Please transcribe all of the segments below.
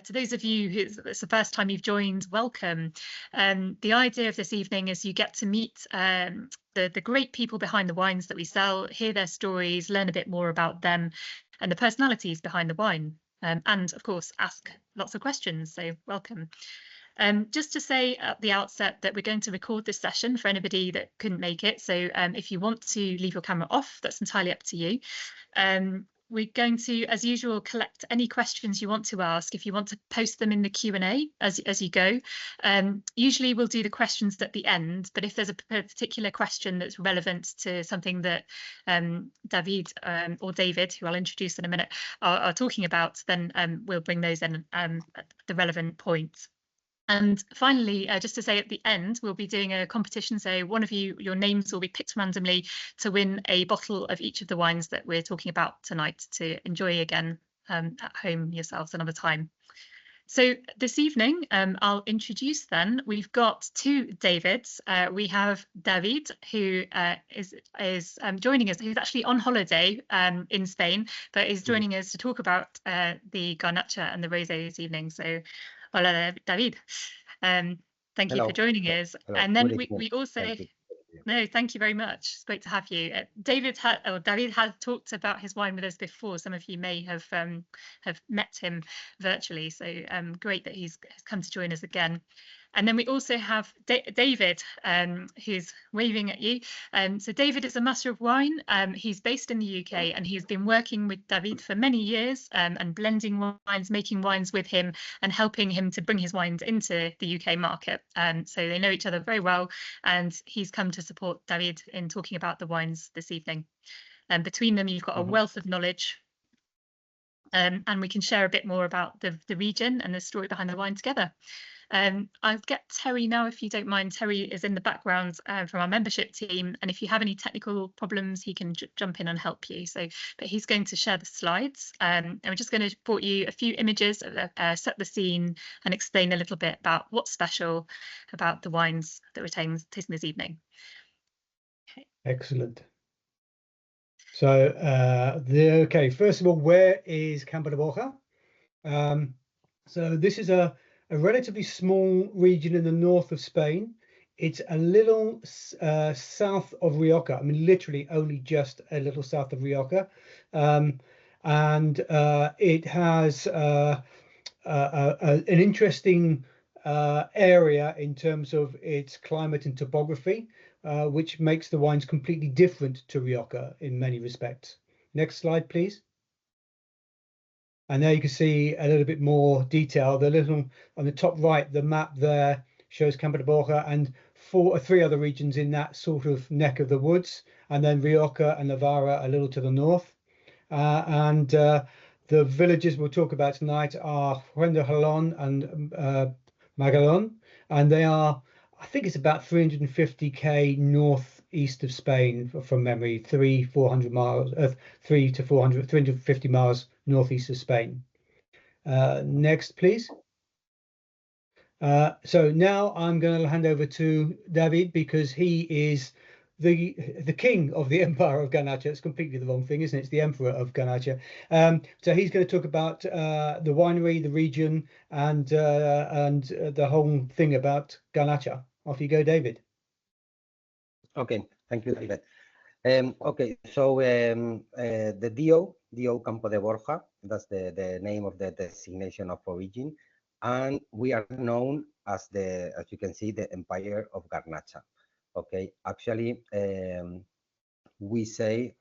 To those of you who it's the first time you've joined, welcome. The idea of this evening is you get to meet the great people behind the wines that we sell, hear their stories, learn a bit more about them and the personalities behind the wine, and of course ask lots of questions, so welcome. Just to say at the outset that we're going to record this session for anybody that couldn't make it, so if you want to leave your camera off, that's entirely up to you. We're going to, as usual, collect any questions you want to ask. If you want to post them in the Q&A as you go. Usually we'll do the questions at the end, but if there's a particular question that's relevant to something that David or David, who I'll introduce in a minute, are talking about, then we'll bring those in at the relevant points. And finally, just to say at the end, we'll be doing a competition. So one of you, your names will be picked randomly to win a bottle of each of the wines that we're talking about tonight to enjoy again at home yourselves another time. So this evening, I'll introduce then, we've got two Davids. We have David, who is joining us. He's actually on holiday in Spain, but is joining us to talk about the Garnacha and the Rosé this evening. So hola, David. Thank you for joining us. Hello. And then we also, no, thank you very much. It's great to have you. David has talked about his wine with us before. Some of you may have met him virtually. So great that he's come to join us again. And then we also have David, who's waving at you. So David is a master of wine. He's based in the UK, and he's been working with David for many years and blending wines, making wines with him and helping him to bring his wines into the UK market. So they know each other very well, and he's come to support David in talking about the wines this evening. And between them, you've got a wealth of knowledge. And we can share a bit more about the region and the story behind the wine together. I'll get Terry now, if you don't mind. Terry is in the background from our membership team, and if you have any technical problems, he can jump in and help you. But he's going to share the slides, and we're just going to put you a few images, set the scene, and explain a little bit about what's special about the wines that we're tasting this evening. Okay. Excellent. So, okay, first of all, where is Campo de Borja? So this is a relatively small region in the north of Spain. It's a little south of Rioja. I mean, literally only just a little south of Rioja. And it has an interesting area in terms of its climate and topography, which makes the wines completely different to Rioja in many respects. Next slide, please. And there you can see a little bit more detail. The little on the top right, the map there shows Campo de Borja and three other regions in that sort of neck of the woods, and then Rioja and Navarra a little to the north. The villages we'll talk about tonight are Fuente Jalón and Magalón, and they are, I think it's about 350k northeast of Spain from memory, 350 miles northeast of Spain. Next, please. So now I'm going to hand over to David, because he is the king of the Empire of Garnacha. It's completely the wrong thing, isn't it? It's the Emperor of Garnacha. So he's going to talk about the winery, the region, and the whole thing about Garnacha. Off you go, David. Okay, thank you, David. Okay, so the DO Campo de Borja, that's the name of the designation of origin, and we are known as you can see, the Empire of Garnacha. Okay, actually, we say,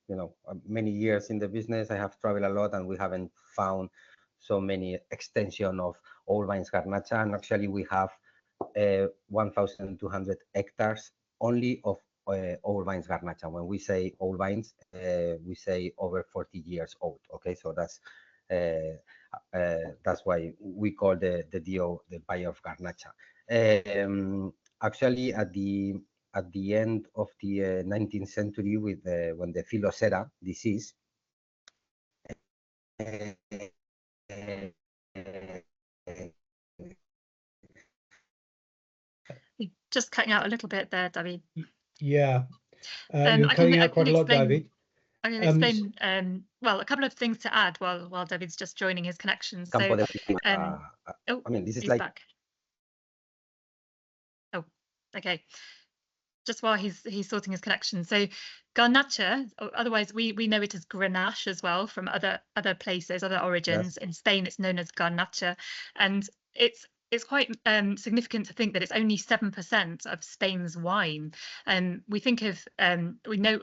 you know, many years in the business, I have traveled a lot, and we haven't found so many extension of old vines Garnacha, and actually we have 1,200 hectares only of old vines Garnacha. When we say old vines, we say over 40 years old. Okay, so that's why we call the DO the Empire of Garnacha. Actually, at the end of the 19th century, with when the Phylloxera disease. Just cutting out a little bit there, David. Yeah, you're cutting out quite a lot, David. I'm going to explain, well, a couple of things to add while David's just joining his connection. So, I mean, this is like... back. Oh, okay. Just while he's sorting his connection. So Garnacha, otherwise we know it as Grenache as well from other places, other origins. Yes. In Spain, it's known as Garnacha, and it's quite significant to think that it's only 7% of Spain's wine. We think of we know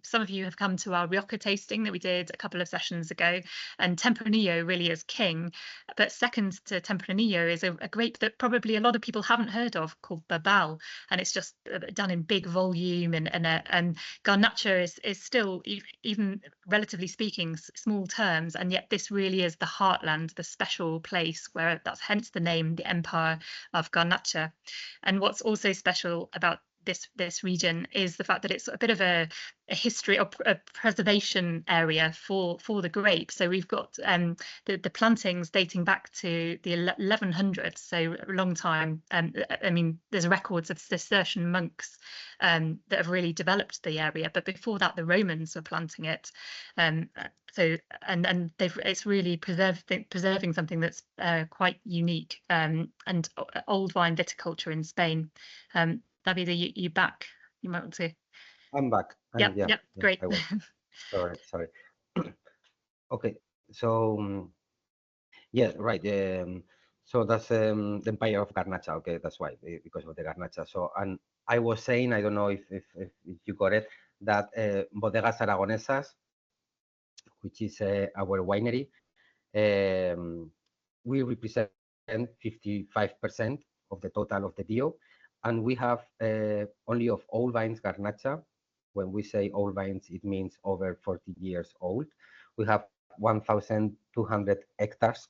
some of you have come to our Rioja tasting that we did a couple of sessions ago, and Tempranillo really is king. But second to Tempranillo is a grape that probably a lot of people haven't heard of, called Babal, and it's just done in big volume. And Garnacha is still, even relatively speaking, small terms, and yet this really is the heartland, the special place where that's hence the name, the Empire of Garnacha. And what's also special about this region is the fact that it's a bit of a history or a preservation area for the grape. So we've got the plantings dating back to the 1100s, so a long time. I mean, there's records of Cistercian monks that have really developed the area, but before that the Romans were planting it. So it's really preserving something that's quite unique, and old vine viticulture in Spain. David, are you back? You might want to... I'm back. Yeah, great. Sorry. Okay, so yeah, right. So that's the Empire of Garnacha. Okay, that's why, because of the Garnacha. So, and I was saying, I don't know if you got it, that Bodegas Aragonesas, which is our winery, we represent 55% of the total of the DO, and we have only of old vines Garnacha. When we say old vines, it means over 40 years old. We have 1,200 hectares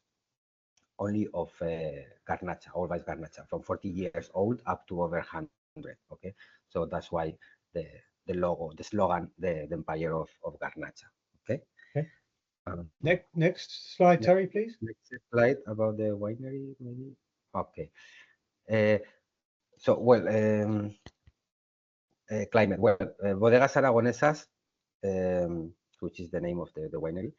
only of Garnacha, old vines Garnacha, from 40 years old up to over 100. Okay, so that's why the logo, the slogan, the Empire of Garnacha. Okay. Next slide, Terry, please. Next slide about the winery, maybe. Okay. So, well, climate. Well, Bodegas Aragonesas, which is the name of the winery.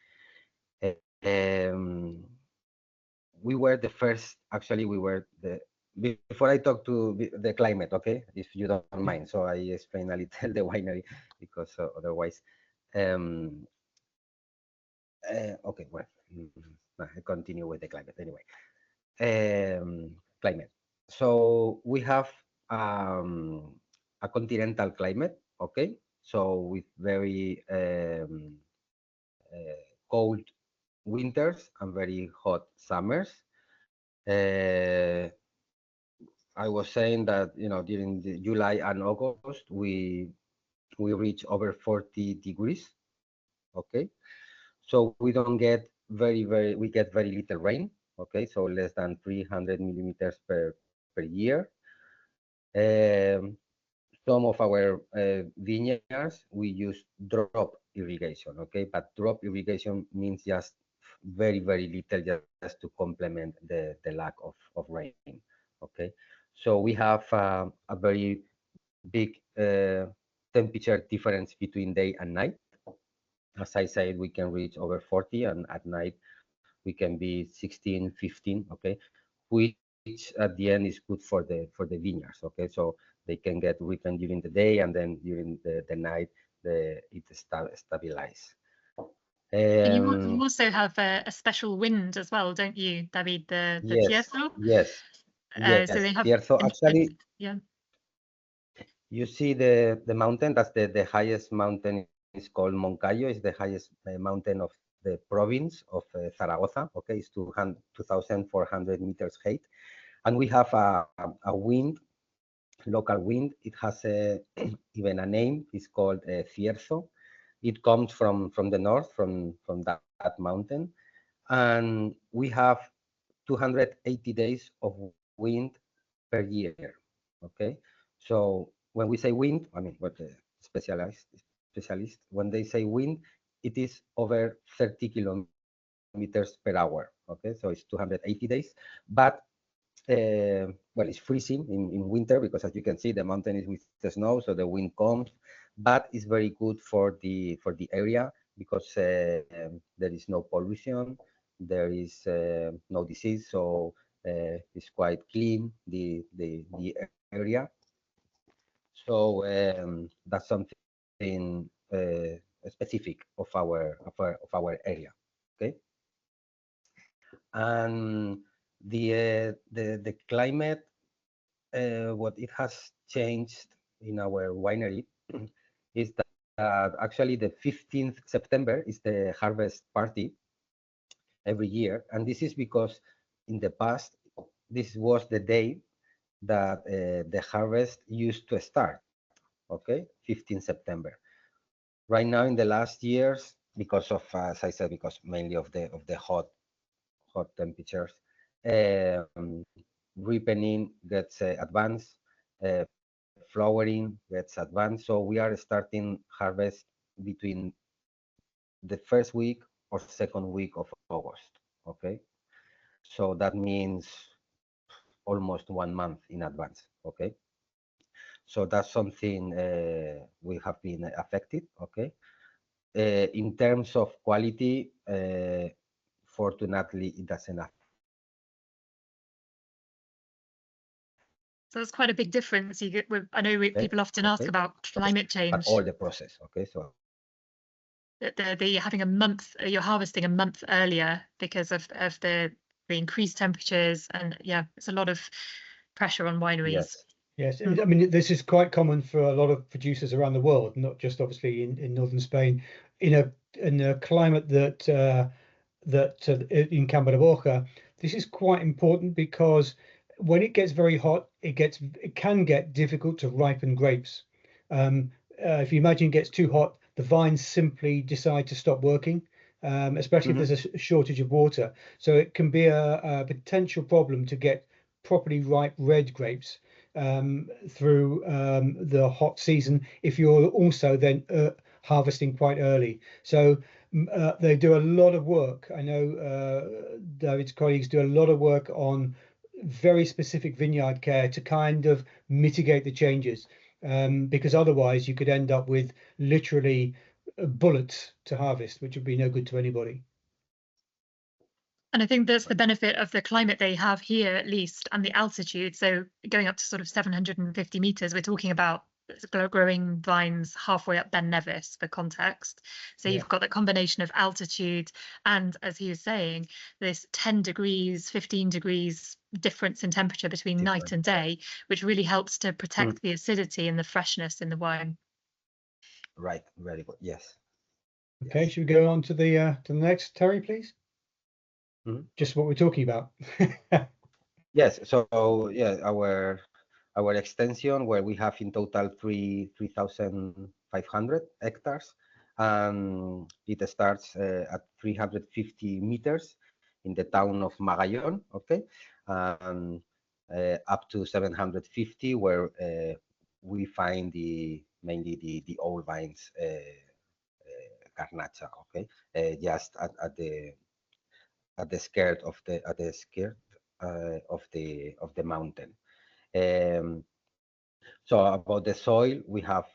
We were the first. Actually, we were the. Before I talk to the climate, okay, if you don't mind, so I explain a little the winery, because otherwise. Okay, well, I continue with the climate anyway. Climate. So we have a continental climate, okay? So with very cold winters and very hot summers. I was saying that, you know, during the July and August, we reach over 40 degrees, okay? So we don't get we get very little rain, okay? So less than 300 millimeters per year. Some of our vineyards, we use drop irrigation, okay? But drop irrigation means just very, very little, just to complement the lack of rain, okay? So we have a very big temperature difference between day and night. As I said, we can reach over 40, and at night we can be 16, 15, okay? Which at the end is good for the vineyards, okay? So they can get ripened during the day, and then during the night, it stabilize. You also have a special wind as well, don't you, David? The yes, Tierzo? Yes. So they have Tierzo, actually, yeah. You see the mountain, that's the highest mountain, is called Moncayo. It's the highest mountain of the province of Zaragoza. Okay, it's 2,400 meters height. And we have a wind, local wind. It has even a name. It's called Cierzo. It comes from the north, from that mountain. And we have 280 days of wind per year. Okay, so when we say wind, I mean, what the specialists, when they say wind, it is over 30 kilometers per hour. Okay, so it's 280 days, but well, it's freezing in winter, because as you can see, the mountain is with the snow, so the wind comes, but it's very good for the area because there is no pollution, there is no disease, so it's quite clean the area. So that's something specific of our area. Okay, and the climate, what it has changed in our winery is that actually the 15th September is the harvest party every year, and this is because in the past this was the day that the harvest used to start. Okay, 15 September. Right now, in the last years, because of, as I said, because mainly of the hot temperatures, ripening gets advanced, flowering gets advanced. So we are starting harvest between the first week or second week of August. Okay, so that means almost 1 month in advance. Okay, so that's something we have been affected. Okay, in terms of quality, fortunately, it doesn't affect. So that's quite a big difference. You get with, I know people often ask about climate change. But all the process, okay, so the having a month, you're harvesting a month earlier because of the increased temperatures, and yeah, it's a lot of pressure on wineries. yes. Yes, I mean, this is quite common for a lot of producers around the world, not just obviously in northern Spain. In a climate that in Campo de Borja, this is quite important because when it gets very hot, it can get difficult to ripen grapes. If you imagine it gets too hot, the vines simply decide to stop working, especially if there's a shortage of water. So it can be a potential problem to get properly ripe red grapes through the hot season if you're also then harvesting quite early. So they do a lot of work. I know David's colleagues do a lot of work on very specific vineyard care to kind of mitigate the changes, because otherwise you could end up with literally bullets to harvest, which would be no good to anybody. And I think that's the benefit of the climate they have here, at least, and the altitude. So going up to sort of 750 meters, we're talking about growing vines halfway up Ben Nevis for context. So you've got that combination of altitude and, as he was saying, this 10 degrees, 15 degrees difference in temperature between night and day, which really helps to protect the acidity and the freshness in the wine. Right, very good. Yes. Okay, should we go on to the next, Terry, please? Just what we're talking about. Yes, so yeah, our extension, where we have in total 3,500 hectares, it starts at 350 meters in the town of Magallón, okay, up to 750, where we find mainly the old vines, Garnacha, okay, just at the skirt of the mountain. So about the soil, we have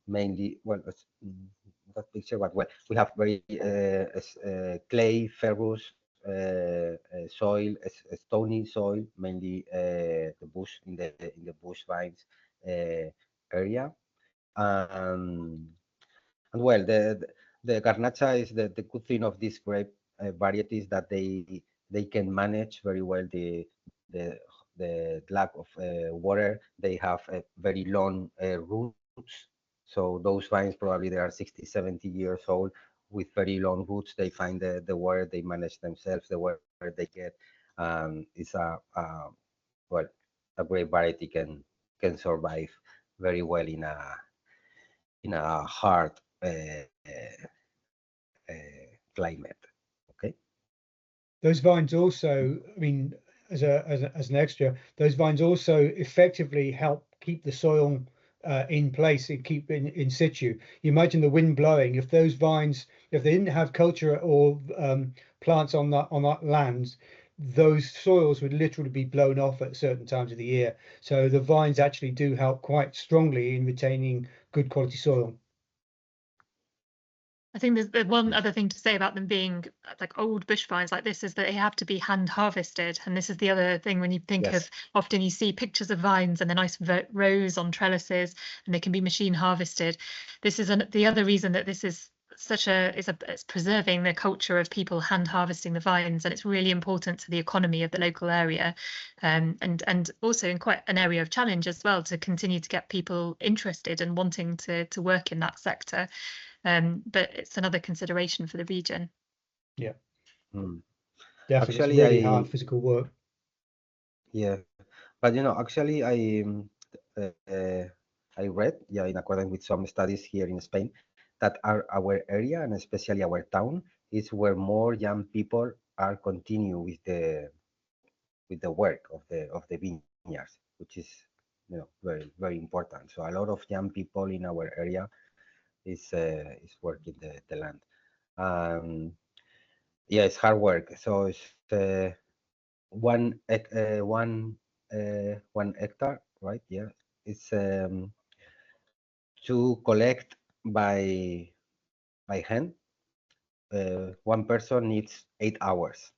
mainly, well, that picture, but well, we have very clay, ferrous soil, stony soil, mainly the bush in the bush vines area, and well, the Garnacha is the good thing of these grape varieties, that they can manage very well the lack of water. They have very long roots. So those vines, probably they are 60, 70 years old with very long roots. They find the water, they manage themselves, the water they get. It's well, a great variety can survive very well in a hard climate. Okay. Those vines also, I mean, as an extra, those vines also effectively help keep the soil in place and keep in situ. You imagine the wind blowing. If those vines, if they didn't have culture or plants on that land, those soils would literally be blown off at certain times of the year. So the vines actually do help quite strongly in retaining good quality soil. I think there's one other thing to say about them being like old bush vines like this is that they have to be hand harvested. And this is the other thing when you think of, often you see pictures of vines and they're nice rows on trellises and they can be machine harvested. This is the other reason that this is it's preserving the culture of people hand harvesting the vines, and it's really important to the economy of the local area, and also in quite an area of challenge as well, to continue to get people interested and wanting to work in that sector. But it's another consideration for the region. Yeah, Mm. definitely. Actually, it's really hard physical work. Yeah, but actually, I read, in accordance with some studies here in Spain, that our area, and especially our town, is where more young people are continue with the work of the vineyards, which is very, very important. So a lot of young people in our area is working the land. Yeah, it's hard work. So it's one hectare, right? Yeah, it's to collect by hand. One person needs 8 hours.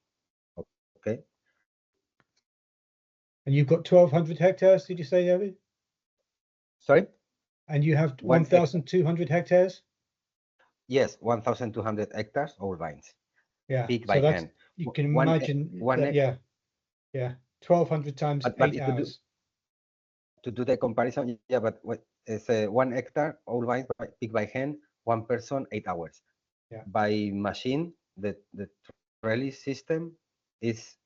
Okay. And you've got 1,200 hectares, did you say, David? Sorry? And you have 1,200 hectares? Yes, 1,200 hectares, all vines. Yeah. Picked so by hand. You can imagine that, yeah. 1,200 times 8 hours. To do the comparison, but it's 1 hectare, all vines picked by hand, one person, 8 hours. Yeah. By machine, the trellis system is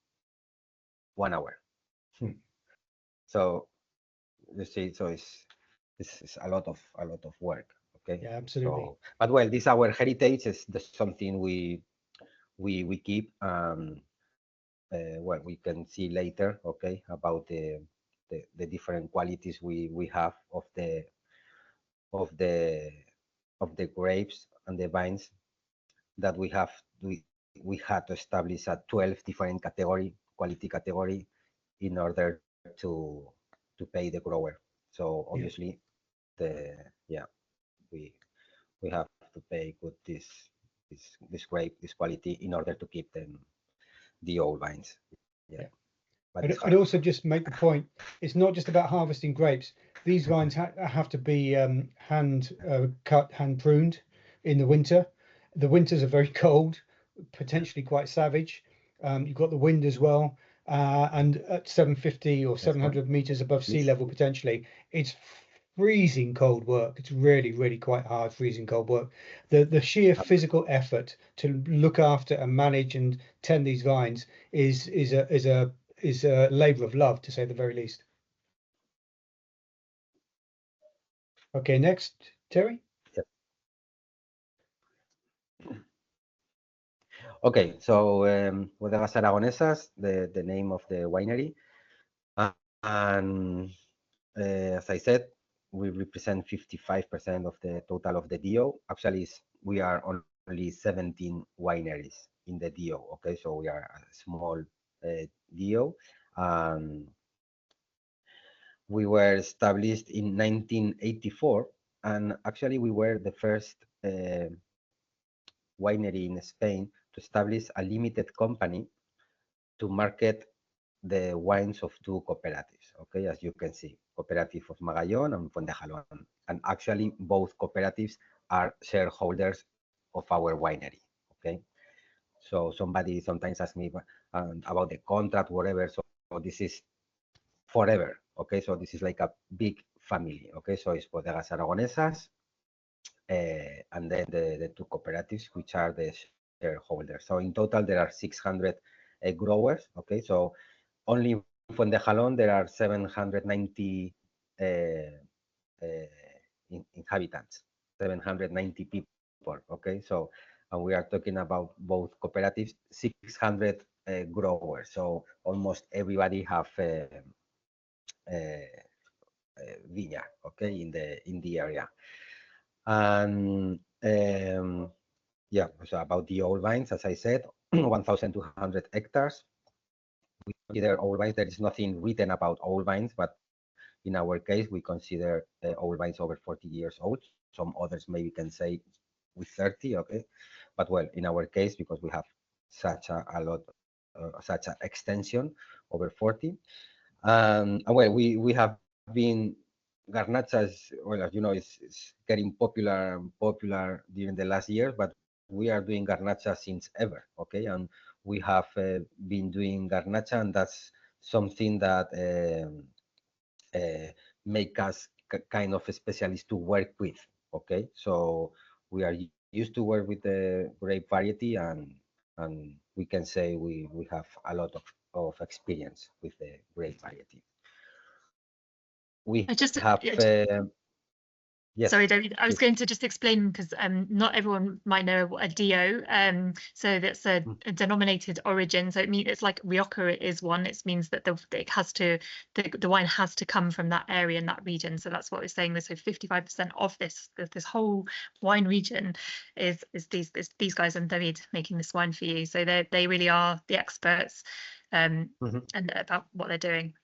1 hour. So you see, so it's a lot of work. Okay. Yeah, absolutely. So, but well, this our heritage is something we keep. Well, we can see later. Okay, about the different qualities we have of the grapes and the vines that we have. We had to establish a 12 different quality category in order to pay the grower. So obviously, we have to pay good this grape, this quality, in order to keep them the old vines. Yeah. But I'd also just make the point, it's not just about harvesting grapes. These vines have to be hand cut, hand pruned in the winter. The winters are very cold, potentially quite savage. You've got the wind as well, and at 750 or 700 meters above sea level, potentially, it's freezing cold work. It's really, really quite hard, freezing cold work. The sheer physical effort to look after and manage and tend these vines is a labor of love, to say the very least. Okay, next, Terry. Yep. Okay, so Bodegas Aragonesas, the name of the winery, and as I said, we represent 55% of the total of the DO. Actually, we are only 17 wineries in the DO. Okay, so we are a small DO. We were established in 1984, and actually we were the first winery in Spain to establish a limited company to market the wines of two cooperatives. Okay, as you can see, Cooperative of Magallón and Fuentejalón, and actually both cooperatives are shareholders of our winery. Okay, so somebody sometimes asks me about the contract, whatever. So this is forever. Okay, so this is like a big family. Okay, so it's Bodegas Aragonesas, and then the two cooperatives, which are the shareholders. So in total, there are 600 growers. Okay, so only in Fuentejalón there are 790 inhabitants, 790 people. Okay, so and we are talking about both cooperatives, 600 growers. So almost everybody have vineyard, okay, in the area. And yeah, so about the old vines, as I said, 1,200 hectares. consider old vines. There is nothing written about old vines, but in our case, we consider old vines over 40 years old. Some others maybe can say with 30, okay? But well, in our case, because we have such a lot, such an extension over 40. And well, we have been, Garnacha is, well, as you know, is getting popular during the last years, but we are doing Garnacha since ever, okay? And we have been doing Garnacha, and that's something that make us kind of a specialist to work with, okay? So we are used to work with the grape variety, and we can say we have a lot of experience with the grape variety. We I just have yes, Sorry, David. I was please. going to just explain because not everyone might know what a DO. So that's a denominated origin. So it means it's like Rioja is one. It means that it has to the wine has to come from that area in that region. So that's what we're saying. So 55% of this whole wine region is these guys and David making this wine for you. So they really are the experts and about what they're doing.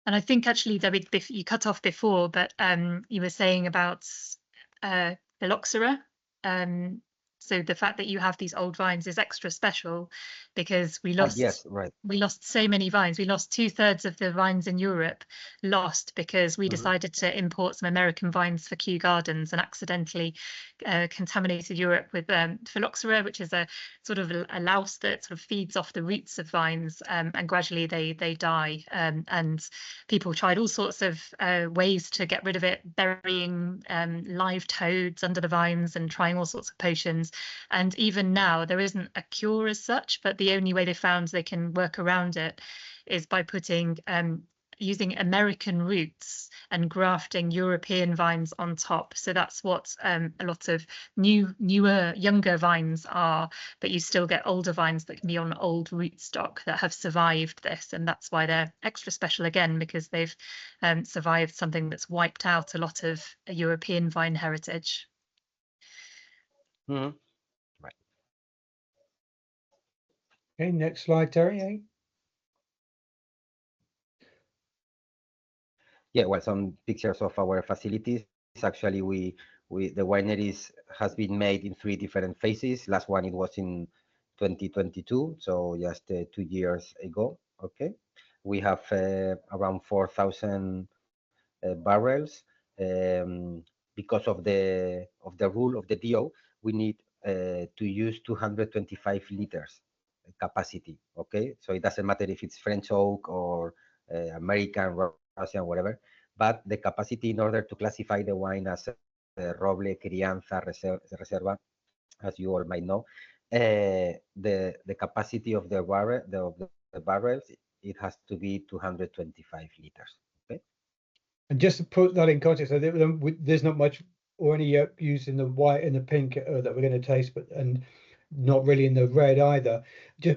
And I think actually, David, you cut off before, but you were saying about phylloxera. So the fact that you have these old vines is extra special because we lost we lost so many vines. We lost 2/3 of the vines in Europe because we decided to import some American vines for Kew Gardens and accidentally contaminated Europe with phylloxera, which is a sort of a louse that sort of feeds off the roots of vines, and gradually they die. And people tried all sorts of ways to get rid of it, burying live toads under the vines and trying all sorts of potions. And even now, there isn't a cure as such, but the only way they found they can work around it is by putting using American roots and grafting European vines on top. So that's what a lot of newer, younger vines are, but you still get older vines that can be on old rootstock that have survived this. And that's why they're extra special again, because they've survived something that's wiped out a lot of European vine heritage. Right. Okay, next slide, Terry. Yeah, well, some pictures of our facilities. Actually, the wineries has been made in 3 different phases. Last one, it was in 2022, so just 2 years ago. Okay, we have around 4,000 barrels. Because of the rule of the DO, we need to use 225 liters capacity. Okay, so it doesn't matter if it's French oak or American, Russian, whatever, but the capacity in order to classify the wine as Roble, Crianza, Reserva, as you all might know, the capacity of the barrels, it has to be 225 liters. Okay. And just to put that in context, so there's not much or any used in the white and the pink that we're going to taste, and not really in the red either.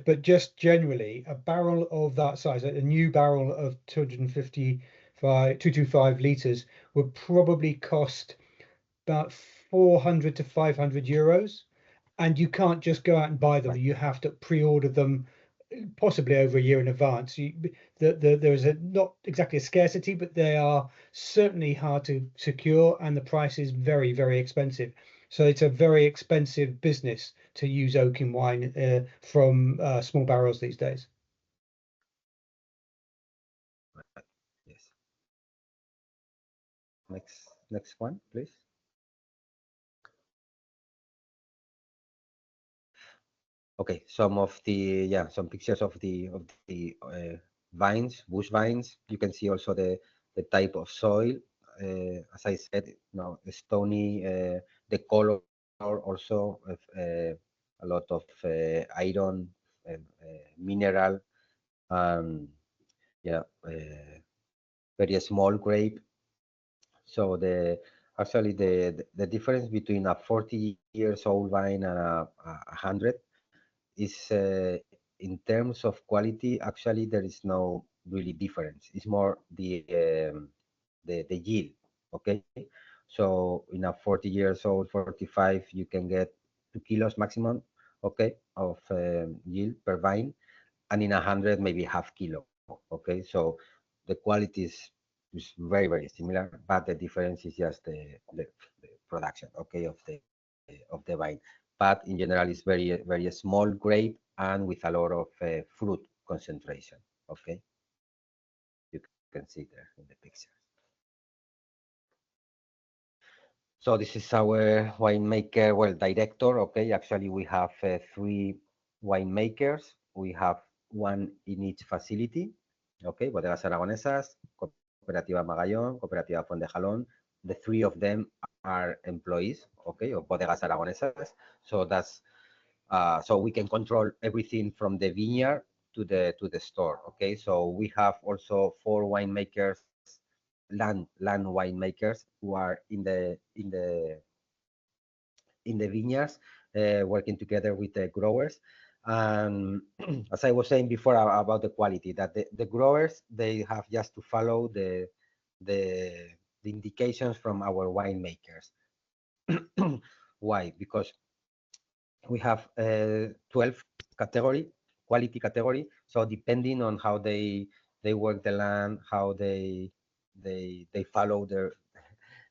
But just generally, a barrel of that size, a new barrel of 225 liters, would probably cost about 400 to 500 euros. And you can't just go out and buy them. You have to pre-order them possibly over a year in advance. There is not exactly a scarcity, but they are certainly hard to secure, and the price is very, very expensive. So it's a very expensive business to use oak in wine from small barrels these days. Yes. Next one, please. Okay, some pictures of the vines, bush vines. You can see also the type of soil. As I said, stony. The color also a lot of iron, mineral, very small grape. So actually the difference between a 40 years old vine and a 100 is in terms of quality. Actually, there is no really difference. It's more the yield. Okay, so in a 40 years old, 45, you can get 2 kilos maximum okay, of yield per vine, and in 100 maybe half kilo. Okay, so the quality is very, very similar, but the difference is just the production, okay, of the vine. But in general, it's very, very small grape and with a lot of fruit concentration. Okay, you can see there in the picture. So this is our winemaker, well, director. Okay, actually we have 3 winemakers. We have 1 in each facility. Okay, Bodegas Aragonesas, Cooperativa Magallón, Cooperativa Font de Jalón. The 3 of them are employees, okay, of Bodegas Aragonesas. So that's so we can control everything from the vineyard to the store. Okay, so we have also 4 winemakers, land winemakers, who are in the vineyards, working together with the growers. And as I was saying before about the quality, that the growers, they have just to follow the indications from our winemakers. Why? Because we have 12 quality category. So depending on how they work the land, how they follow the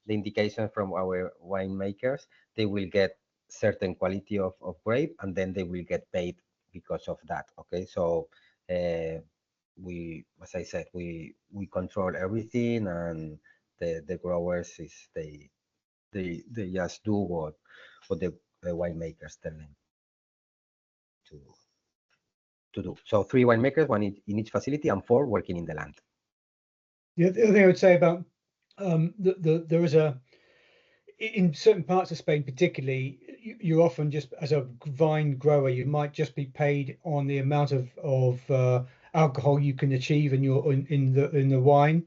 indication from our winemakers, they will get certain quality of grape, and then they will get paid because of that. Okay, so we, as I said, we control everything, and the growers is they just do what the winemakers tell them to do. So 3 winemakers, 1 in each facility, and 4 working in the land. The other thing I would say about there is in certain parts of Spain, particularly, you're often just, as a vine grower, you might just be paid on the amount of alcohol you can achieve in the wine.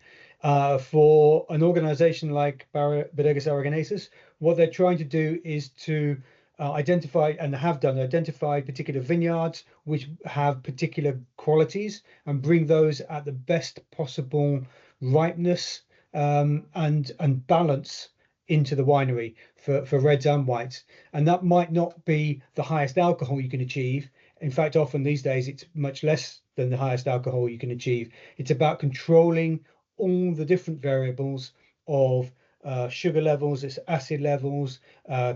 For an organization like Bodegas Aragonesas, what they're trying to do is to identify, and identify particular vineyards which have particular qualities, and bring those at the best possible ripeness and balance into the winery for reds and whites. And that might not be the highest alcohol you can achieve. In fact, often these days it's much less than the highest alcohol you can achieve. It's about controlling all the different variables of sugar levels, its acid levels,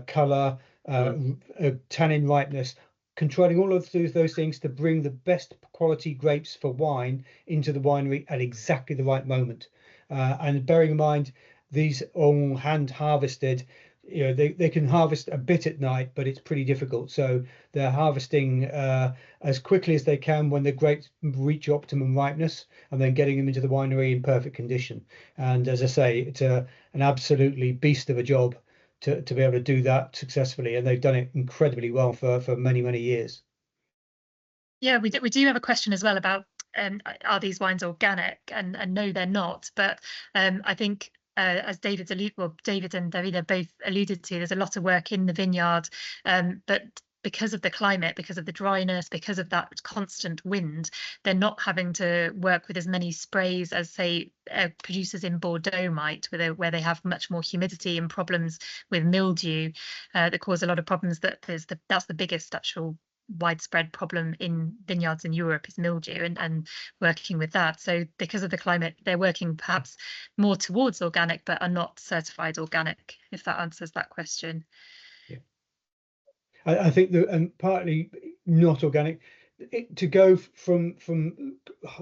color, tannin ripeness, controlling all of those things to bring the best quality grapes for wine into the winery at exactly the right moment. And bearing in mind, these all hand harvested, you know, they can harvest a bit at night, but it's pretty difficult. So they're harvesting as quickly as they can when the grapes reach optimum ripeness, and then getting them into the winery in perfect condition. And as I say, it's an absolutely beast of a job to be able to do that successfully, and they've done it incredibly well for many, many years. Yeah, we do have a question as well about are these wines organic? And no, they're not. But I think as David and David both alluded to, there's a lot of work in the vineyard, but because of the climate, because of the dryness, because of that constant wind, they're not having to work with as many sprays as, say, producers in Bordeaux might, where they have much more humidity and problems with mildew that cause a lot of problems. That's the biggest actual widespread problem in vineyards in Europe is mildew, and working with that. So because of the climate, they're working perhaps more towards organic, but are not certified organic, if that answers that question. Yeah, I think that, and partly not organic, to go from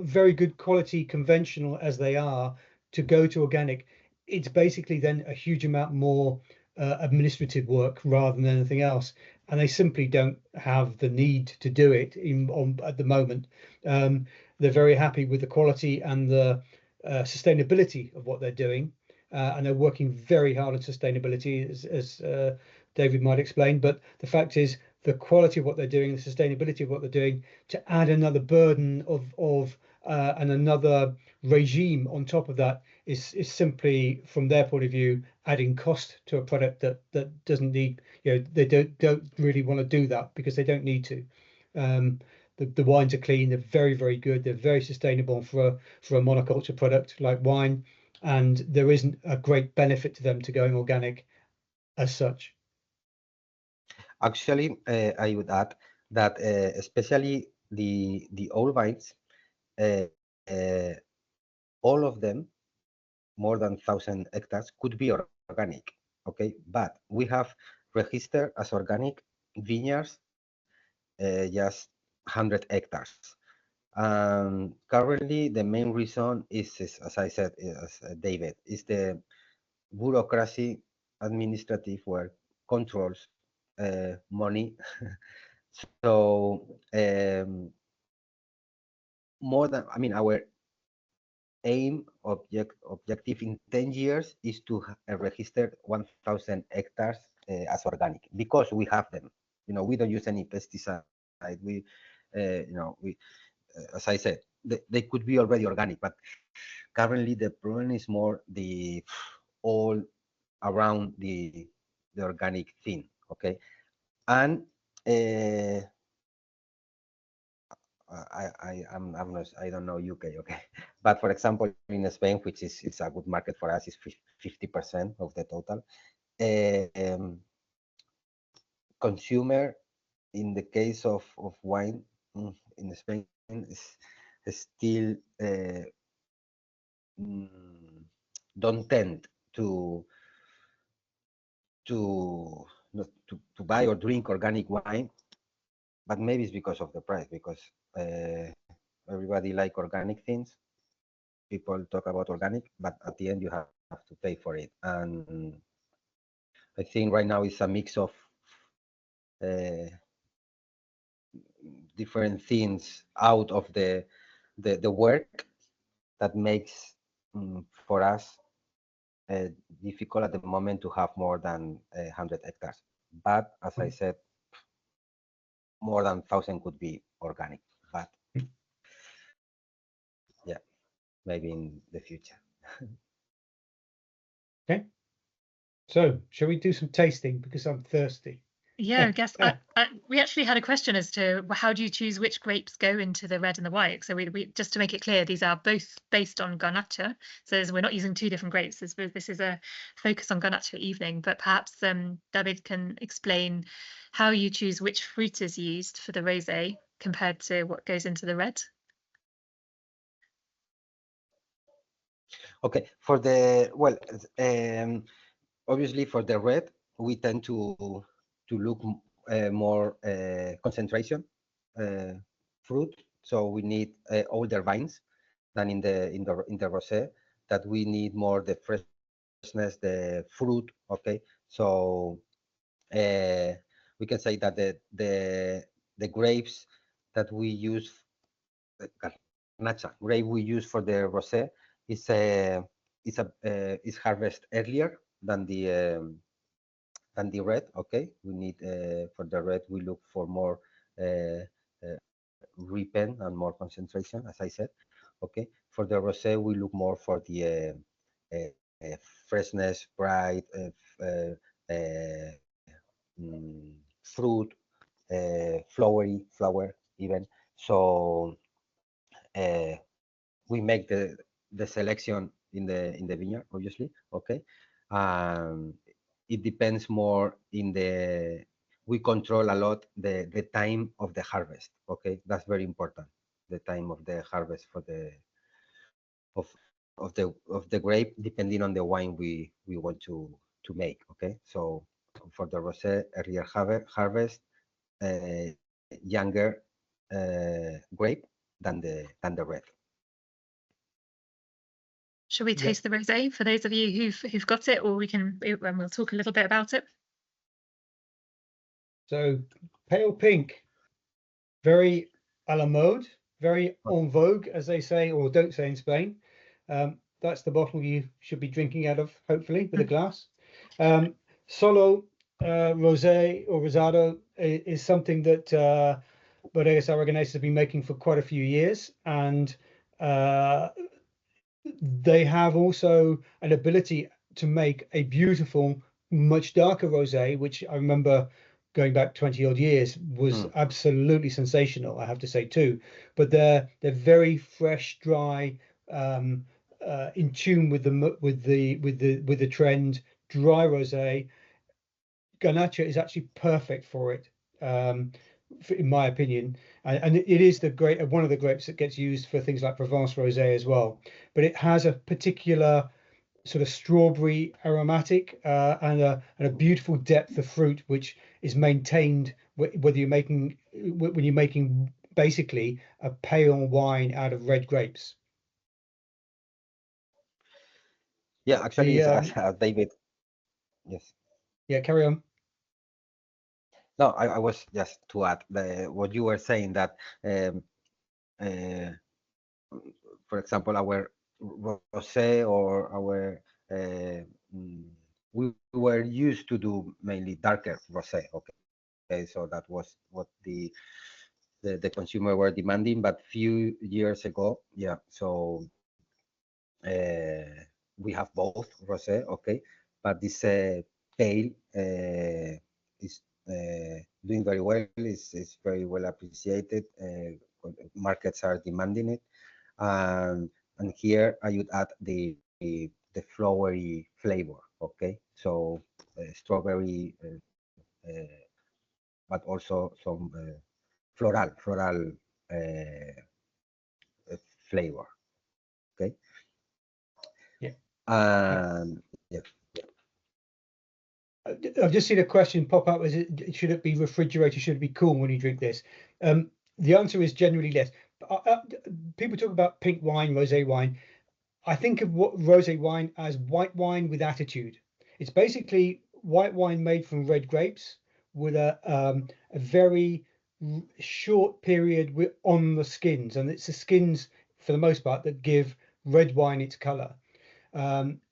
very good quality conventional as they are to go to organic, it's basically then a huge amount more administrative work rather than anything else, and they simply don't have the need to do it at the moment. They're very happy with the quality and the sustainability of what they're doing, and they're working very hard on sustainability, as David might explain. But the fact is, the quality of what they're doing, the sustainability of what they're doing, to add another burden of and another regime on top of that is simply, from their point of view, adding cost to a product that doesn't need, you know, they don't really want to do that because they don't need to. The wines are clean, they're very, very good, they're very sustainable for a monoculture product like wine, and there isn't a great benefit to them to going organic as such. Actually, I would add that especially the old vines, all of them, more than 1,000 hectares, could be organic. Okay, but we have registered as organic vineyards just 100 hectares. Currently, the main reason is, as I said, as David, is the bureaucracy, administrative work, controls, money. So more than, I mean, our aim objective in 10 years is to register 1,000 hectares as organic, because we have them. You know, we don't use any pesticide. We, you know, we, as I said, they could be already organic, but currently the problem is more the all around the organic thing. Okay, and I'm not, I don't know UK, okay, but for example in Spain, which is a good market for us, is 50% of the total. Consumer, in the case of wine in Spain, is still don't tend to buy or drink organic wine, but maybe it's because of the price, because everybody like organic things. People talk about organic, but at the end you have to pay for it. And I think right now it's a mix of different things out of the work that makes for us difficult at the moment to have more than 100 hectares. But as I said, more than 1,000 could be organic. But yeah, maybe in the future. Okay. So, shall we do some tasting, because I'm thirsty? Yeah, I guess we actually had a question as to how do you choose which grapes go into the red and the white. So we just to make it clear, these are both based on Garnacha. So we're not using two different grapes. This is a focus on Garnacha evening. But perhaps David can explain how you choose which fruit is used for the rosé compared to what goes into the red. Okay, for the obviously for the red, we tend to look more concentration fruit. So we need older vines than in the rosé. That we need more the freshness, the fruit. Okay, so we can say that the grapes that we use, Garnacha grape we use for the rosé, is harvested earlier than the red. Okay, we need for the red we look for more ripen and more concentration, as I said. Okay, for the rosé we look more for the freshness, bright fruit, flower even. So we make the selection in the vineyard, obviously. Okay, it depends more in the, we control a lot the time of the harvest. Okay, that's very important, the time of the harvest for the of the grape, depending on the wine we want to make. Okay, so for the rosé, earlier harvest, younger grape than the red. Shall we taste the rosé for those of you who've got it, or we'll talk a little bit about it. So pale pink, very a la mode, very en vogue, as they say, or don't say in Spain. That's the bottle you should be drinking out of, hopefully, with a glass. Solo rosé or rosado is something that Bodegas Aragonesas have been making for quite a few years, and they have also an ability to make a beautiful, much darker rosé, which I remember going back 20 odd years was absolutely sensational, I have to say too. But they're very fresh, dry, in tune with the trend, dry rosé. Garnacha is actually perfect for it. in my opinion, and it is one of the grapes that gets used for things like Provence rosé as well. But it has a particular sort of strawberry aromatic and a beautiful depth of fruit, which is maintained whether you're making when you're making basically a pale wine out of red grapes. Yeah, actually, David. Yes. Yeah, carry on. No, I was just to add what you were saying that, for example, our rosé or our we were used to do mainly darker rosé. Okay, so that was what the consumer were demanding. But few years ago, yeah, so we have both rosé, okay, but this pale is doing very well. Is very well appreciated. Markets are demanding it, and here I would add the flowery flavor. Okay, so strawberry, but also some floral flavor. Okay. Yeah. Yeah. I've just seen a question pop up. Should it be refrigerated? Should it be cool when you drink this? The answer is generally yes. People talk about pink wine, rosé wine. I think of rosé wine as white wine with attitude. It's basically white wine made from red grapes with a very short period on the skins, and it's the skins for the most part that give red wine its color.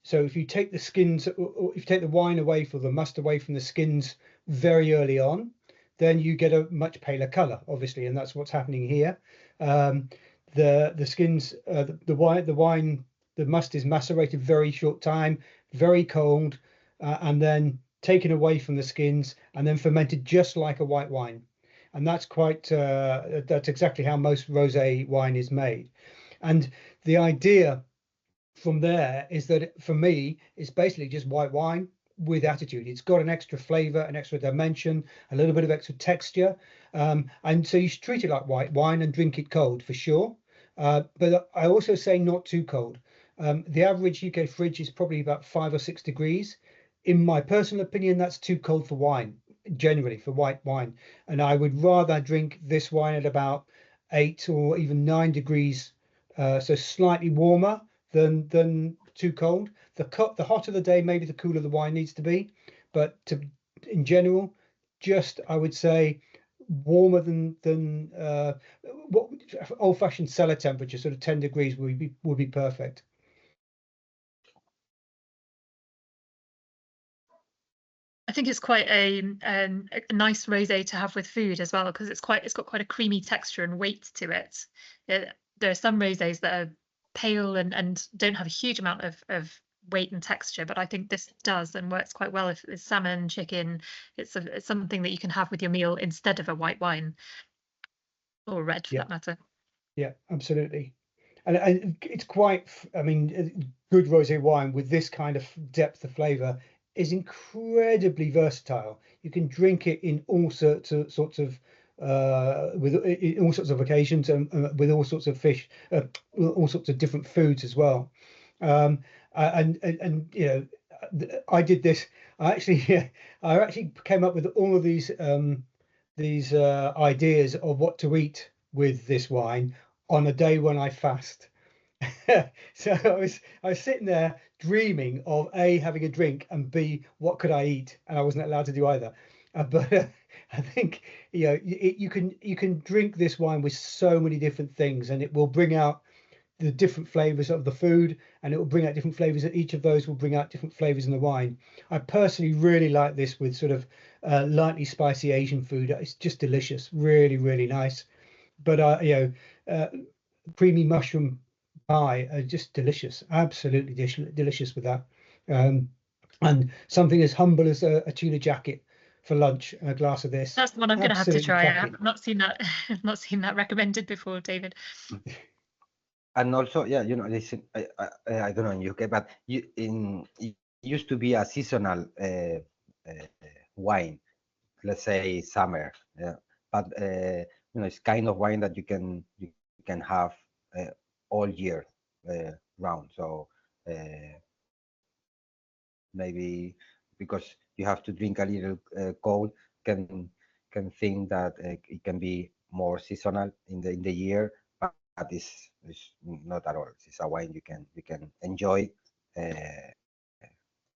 So if you take the skins, or if you take the wine away from the must away from the skins very early on, then you get a much paler color, obviously, and that's what's happening here. The skins, the wine, the must is macerated very short time, very cold, and then taken away from the skins and then fermented just like a white wine. And that's that's exactly how most rosé wine is made. And the idea from there is that for me, it's basically just white wine with attitude. It's got an extra flavor, an extra dimension, a little bit of extra texture. And so you should treat it like white wine and drink it cold for sure. But I also say not too cold. The average UK fridge is probably about 5 or 6 degrees. In my personal opinion, that's too cold for wine, generally for white wine. And I would rather drink this wine at about 8 or even 9 degrees, so slightly warmer than too cold. The hotter the day, maybe the cooler the wine needs to be. But in general, just I would say warmer than what old-fashioned cellar temperature, sort of 10 degrees would be perfect. I think it's quite a nice rosé to have with food as well, because it's got quite a creamy texture and weight to it. There are some rosés that are pale and don't have a huge amount of weight and texture, but I think this does and works quite well if it's salmon, chicken. It's something that you can have with your meal instead of a white wine or red for that matter. Yeah, absolutely. And it's quite, I mean, good rosé wine with this kind of depth of flavor is incredibly versatile. You can drink it in all sorts of with in all sorts of occasions and with all sorts of fish, all sorts of different foods as well. And you know, I did this. I actually came up with all of these ideas of what to eat with this wine on a day when I fast. So I was sitting there dreaming of A, having a drink, and B, what could I eat? And I wasn't allowed to do either. But I think you can drink this wine with so many different things, and it will bring out the different flavors of the food, and it will bring out different flavors. Each of those will bring out different flavors in the wine. I personally really like this with sort of lightly spicy Asian food. It's just delicious, really, really nice. But creamy mushroom pie are just delicious, absolutely delicious with that. And something as humble as a tuna jacket for lunch and a glass of this. That's the one I'm going to have to try. I've not seen that. I've not seen that recommended before, David. And also, yeah, listen, I don't know in UK, but it used to be a seasonal wine, let's say summer. Yeah. but it's kind of wine that you can have all year round. So maybe because you have to drink a little cold, can think that it can be more seasonal in the year, but it's not at all. It's a wine you can enjoy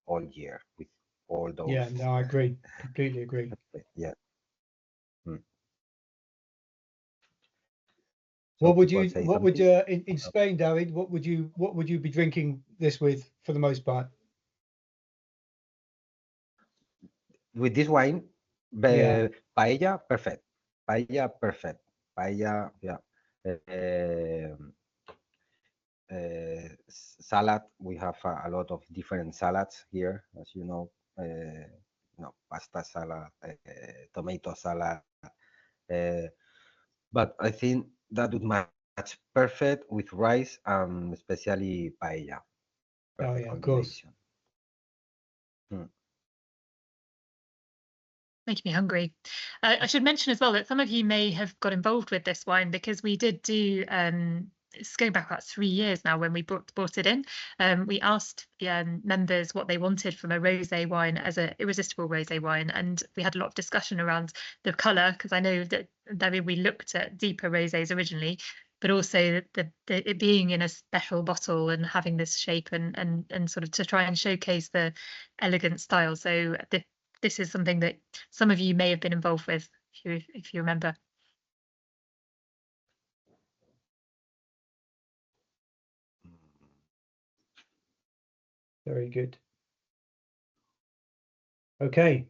all year with all those. Yeah, no, I agree. Completely agree. Yeah. What would in Spain, David, what would you be drinking this with for the most part? With this wine, Yeah. paella, perfect. Paella, perfect. Paella, yeah. Salad, we have a lot of different salads here, as you know. Pasta salad, tomato salad. But I think that would match perfect with rice, especially paella. Oh Perfect yeah, of course. combination. Making me hungry. I should mention as well that some of you may have got involved with this wine because we did do it's going back about 3 years now when we brought it in. We asked members what they wanted from a rosé wine as an irresistible rosé wine, and we had a lot of discussion around the colour, because I know that we looked at deeper rosés originally, but also it being in a special bottle and having this shape and sort of to try and showcase the elegant style. So this is something that some of you may have been involved with, if you remember. Very good. Okay.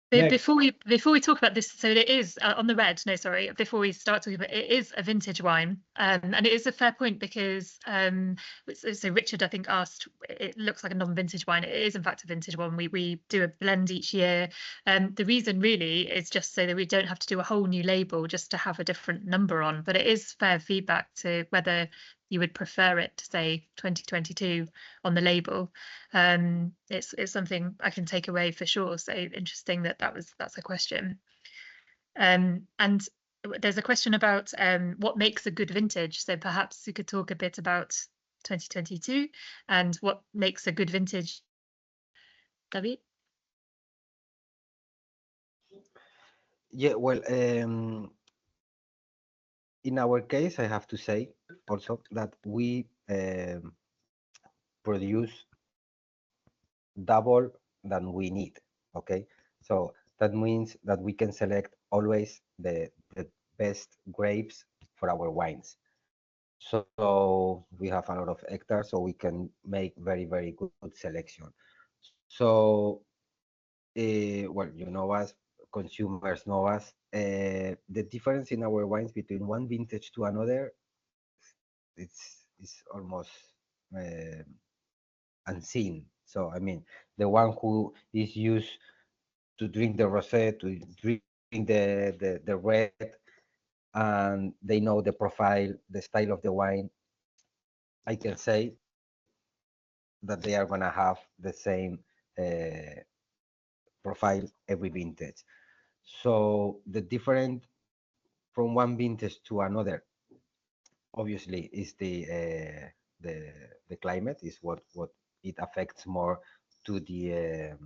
Before we talk about this, so it is on the red. No, sorry. Before we start talking about it, is a vintage wine, and it is a fair point because so Richard, I think, asked. It looks like a non-vintage wine. It is in fact a vintage one. We do a blend each year. The reason really is just so that we don't have to do a whole new label just to have a different number on. But it is fair feedback to whether you would prefer it to say 2022 on the label. It's something I can take away for sure. So interesting that's a question. And there's a question about what makes a good vintage. So perhaps you could talk a bit about 2022 and what makes a good vintage. David? Yeah, well, in our case, I have to say also that we produce double than we need. Okay, so that means that we can select always the best grapes for our wines. So we have a lot of hectares, so we can make very good selection. So well, you know us, consumers know us. The difference in our wines between one vintage to another, it's almost unseen. So I mean, the one who is used to drink the rosé, to drink the red, and they know the profile, the style of the wine, I can say that they are gonna have the same profile every vintage. So the difference from one vintage to another, obviously, is the climate is what it affects more to the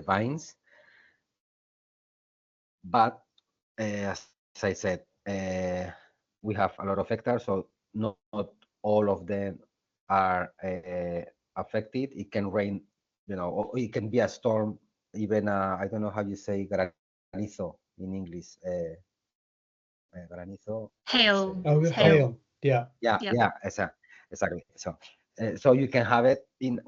vines. But as I said, we have a lot of hectares, so not all of them are affected. It can rain, or it can be a storm, even I don't know how you say granizo in English. Granizo. Hail. Oh, hail. Yeah. Yeah, exactly. So you can have it in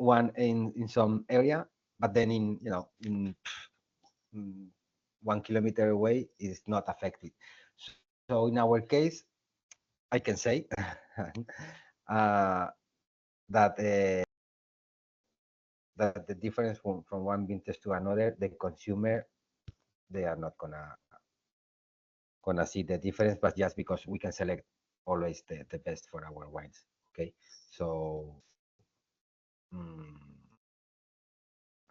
some area, but then in 1 kilometer away is not affected. So in our case, I can say that that the difference from one vintage to another, the consumer, they are not gonna see the difference, but just because we can select always the best for our wines. Okay, so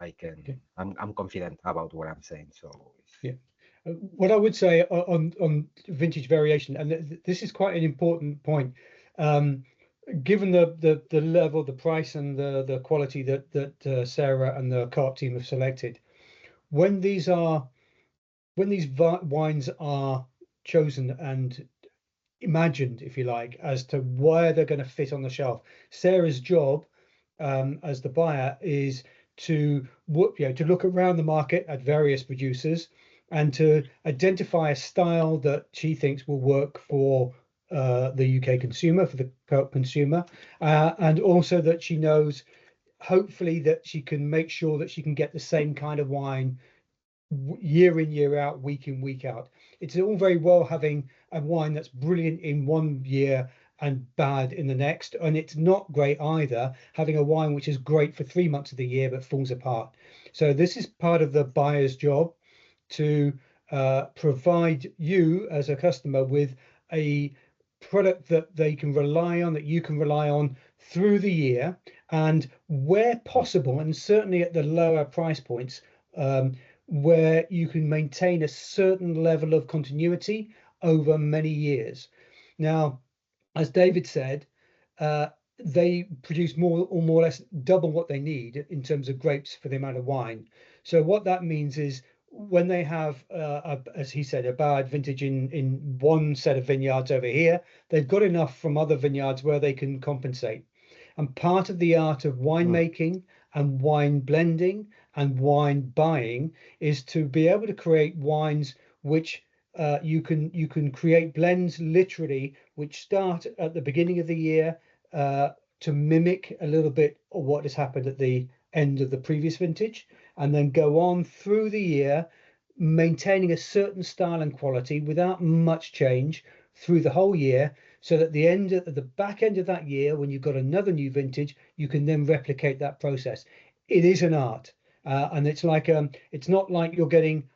I can. Okay. I'm confident about what I'm saying. So yeah, What I would say on vintage variation, and this is quite an important point, given the level, the price, and the quality that Sarah and the co-op team have selected, when these wines are chosen and imagined, if you like, as to where they're going to fit on the shelf, Sarah's job as the buyer is to look around the market at various producers and to identify a style that she thinks will work for the UK consumer, for the co-op consumer, and also that she knows, hopefully, that she can make sure that she can get the same kind of wine year in, year out, week in, week out. It's all very well having a wine that's brilliant in one year and bad in the next, and it's not great either having a wine which is great for 3 months of the year but falls apart. So this is part of the buyer's job, to provide you as a customer with a product that they can rely on, that you can rely on through the year, and where possible, and certainly at the lower price points, where you can maintain a certain level of continuity over many years. Now, as David said, they produce more or less double what they need in terms of grapes for the amount of wine. So what that means is, when they have, as he said, a bad vintage in one set of vineyards over here, they've got enough from other vineyards where they can compensate. And part of the art of winemaking and wine blending and wine buying is to be able to create wines which you can create blends literally which start at the beginning of the year to mimic a little bit of what has happened at the end of the previous vintage, and then go on through the year, maintaining a certain style and quality without much change through the whole year, so that at the back end of that year, when you've got another new vintage, you can then replicate that process. It is an art, and it's not like you're getting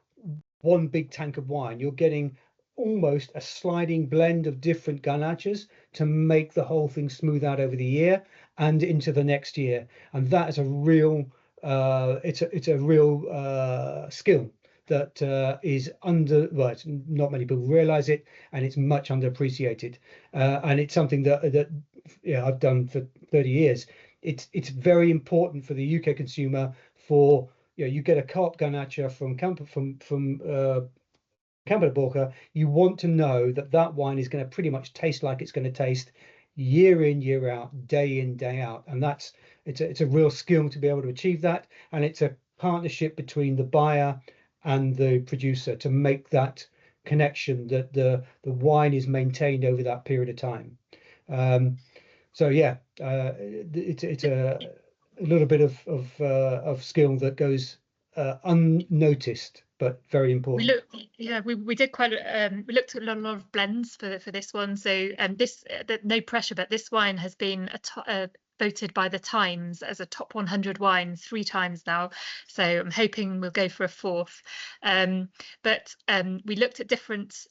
one big tank of wine. You're getting almost a sliding blend of different Garnachas to make the whole thing smooth out over the year and into the next year. And that is a real it's a real skill that is not many people realize it, and it's much underappreciated, and it's something that I've done for 30 years. It's very important for the UK consumer. For you get a co-op Garnacha from Campo de Borja, you want to know that wine is going to pretty much taste like it's going to taste year in, year out, day in, day out. And it's a real skill to be able to achieve that. And it's a partnership between the buyer and the producer to make that connection, that the wine is maintained over that period of time. So yeah, it's a little bit of skill that goes unnoticed, but very important. We did quite we looked at a lot of blends for this one. So no pressure, but this wine has been voted by the Times as a top 100 wine 3 times now, so I'm hoping we'll go for a 4th. But we looked at different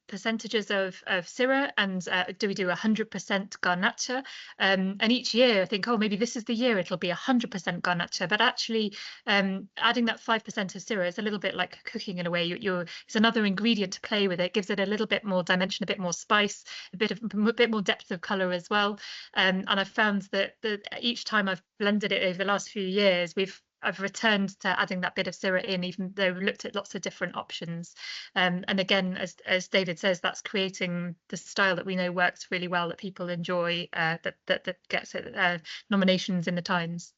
percentages of Syrah, and do we do 100% Garnacha, and each year I think, oh, maybe this is the year it'll be 100% Garnacha, but actually adding that 5% of Syrah is a little bit like cooking in a way. It's another ingredient to play with. It gives it a little bit more dimension, a bit more spice, a bit more depth of color as well. And I've found that each time I've blended it over the last few years, I've returned to adding that bit of Syrah in, even though we've looked at lots of different options. And again, as David says, that's creating the style that we know works really well, that people enjoy, that gets nominations in the Times.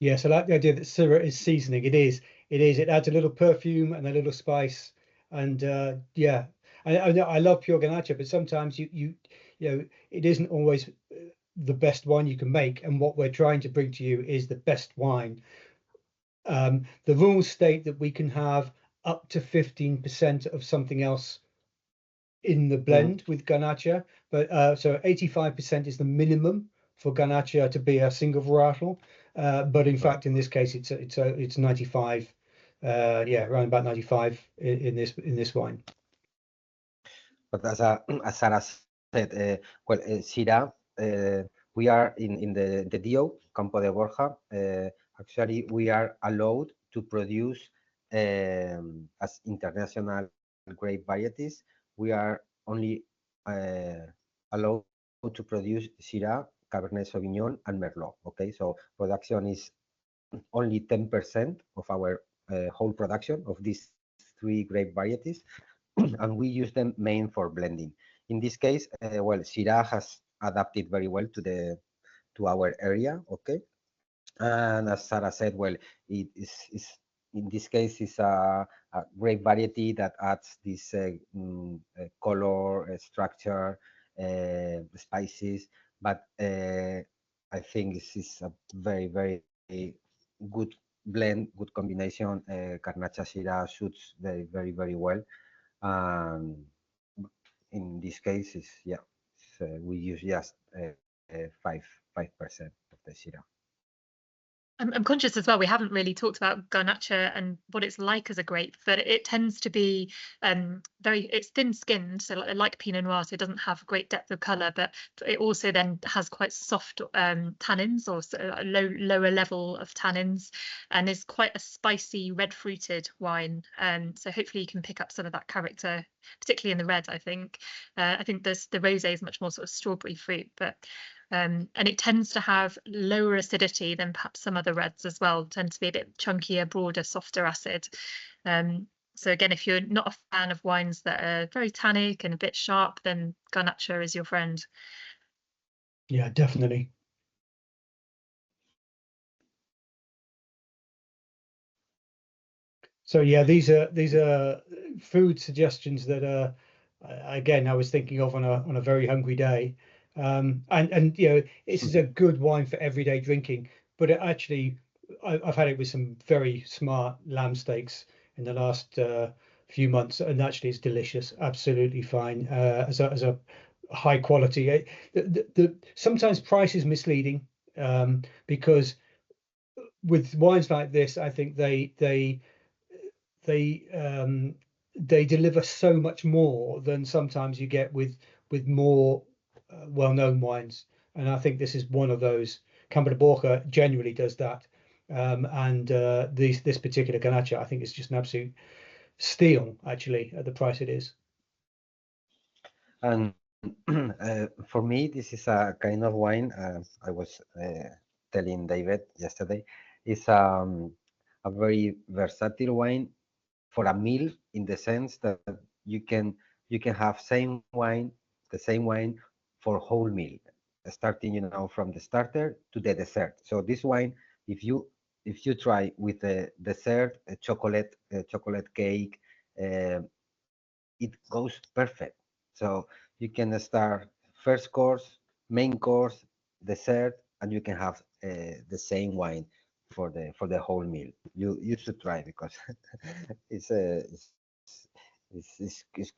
Yes, I like the idea that Syrah is seasoning. It is. It adds a little perfume and a little spice, and yeah. I love pure Garnacha, but sometimes you know it isn't always the best wine you can make, and what we're trying to bring to you is the best wine. The rules state that we can have up to 15% of something else in the blend with Garnacha, but so 85% is the minimum for Garnacha to be a single varietal, but in fact in this case it's 95, around about 95 in this wine. But as Sarah said, Syrah, we are in the DO, Campo de Borja. Actually, we are allowed to produce as international grape varieties, we are only allowed to produce Syrah, Cabernet Sauvignon, and Merlot. Okay, so production is only 10% of our whole production of these 3 grape varieties, and we use them main for blending. In this case, well, Syrah has adapted very well to our area. Okay, and as Sarah said, well, it is in this case is a grape variety that adds this color, structure, spices, but I think this is a very good blend, good combination. Garnacha Syrah suits very well. In this case, is we use just 5% of the Syrah. I'm conscious as well, we haven't really talked about Garnacha and what it's like as a grape, but it tends to be it's thin-skinned, so like Pinot Noir, so it doesn't have great depth of colour, but it also then has quite soft tannins, or a lower level of tannins, and is quite a spicy red-fruited wine. So hopefully you can pick up some of that character, particularly in the red, I think. I think the rosé is much more sort of strawberry fruit, but and it tends to have lower acidity than perhaps some other reds as well, tend to be a bit chunkier, broader, softer acid. So again, if you're not a fan of wines that are very tannic and a bit sharp, then Garnacha is your friend. Yeah, definitely. So yeah, these are food suggestions that again, I was thinking of on a very hungry day. And you know, this is a good wine for everyday drinking, but it actually I've had it with some very smart lamb steaks in the last few months, and actually it's delicious, absolutely fine as a high quality. Sometimes price is misleading, because with wines like this, I think they deliver so much more than sometimes you get with more well-known wines, and I think this is one of those. Campo de Borja generally does that, and this particular Garnacha, I think, is just an absolute steal, actually, at the price it is. And for me, this is a kind of wine. I was telling David yesterday, it's a very versatile wine for a meal, in the sense that you can have the same wine for whole meal, starting from the starter to the dessert. So this wine, if you try with the dessert, a chocolate cake, it goes perfect. So you can start first course, main course, dessert, and you can have the same wine for the whole meal. You should try, because it's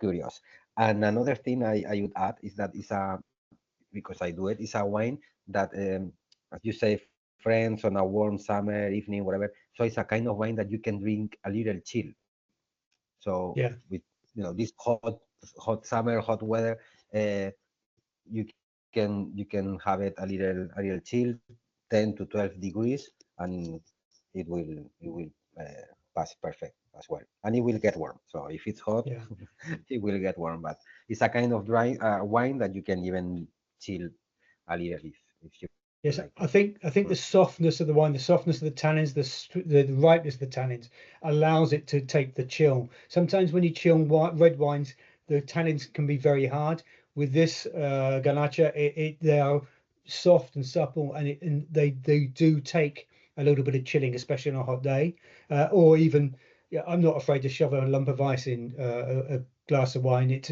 curious. And another thing I would add is that because I do it, it's a wine that, as you say, friends on a warm summer evening, whatever. So it's a kind of wine that you can drink a little chill. So Yeah, with this hot summer, hot weather, you can have it a little chill, 10 to 12 degrees, and it will pass perfect as well, and it will get warm. So if it's hot, yeah. it will get warm. But it's a kind of dry wine that you can even chill a little if you Yes, like I it. think the softness of the wine, the softness of the tannins, the ripeness of the tannins allows it to take the chill. Sometimes when you chill red wines, the tannins can be very hard. With this Garnacha, they are soft and supple, and they do take a little bit of chilling, especially on a hot day, or even. Yeah, I'm not afraid to shove a lump of ice in a glass of wine. It's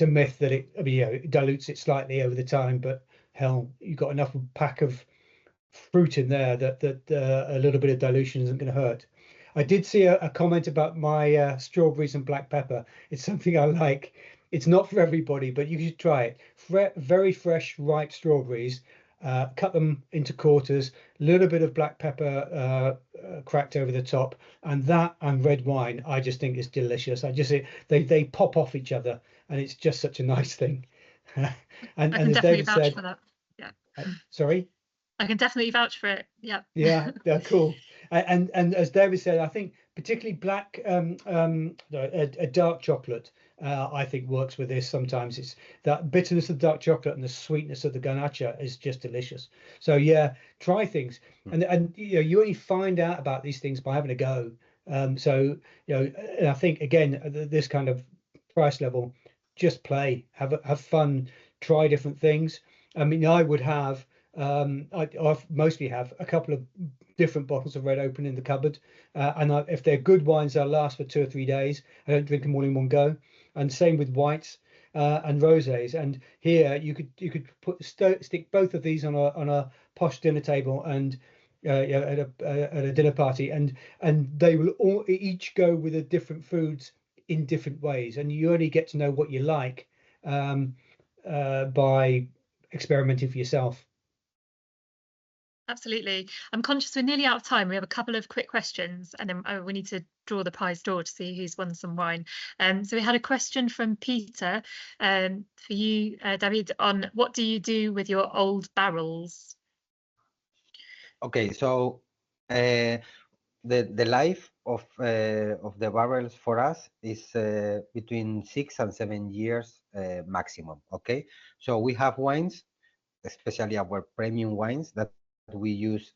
a myth that it dilutes it slightly over the time, but hell, you've got enough pack of fruit in there that a little bit of dilution isn't going to hurt. I did see a comment about my strawberries and black pepper. It's something I like. It's not for everybody, but you should try it. Very fresh, ripe strawberries. Cut them into quarters. A little bit of black pepper cracked over the top, and red wine. I just think is delicious. They pop off each other, and it's just such a nice thing. I can as definitely David vouch said, for that. Yeah. sorry. I can definitely vouch for it. Yeah. Yeah, they're cool. and as David said, I think particularly black, a dark chocolate, I think works with this. Sometimes it's that bitterness of dark chocolate and the sweetness of the Garnacha is just delicious. So yeah, try things, and you know, you only find out about these things by having a go. So you know, and I think again, this kind of price level, just play, have fun, try different things. I mean, I would have. I mostly have a couple of different bottles of red open in the cupboard, and if they're good wines, they'll last for 2 or 3 days. I don't drink them all in one go. And same with whites and rosés. And here you could stick both of these on a posh dinner table and at a dinner party, and they will all each go with a different foods in different ways, and you only get to know what you like by experimenting for yourself. Absolutely. I'm conscious we're nearly out of time. We have a couple of quick questions, and then we need to draw the prize draw to see who's won some wine. So we had a question from Peter for you, David, on what do you do with your old barrels? Okay, so the life of the barrels for us is between 6 and 7 years maximum. Okay, so we have wines, especially our premium wines, that we use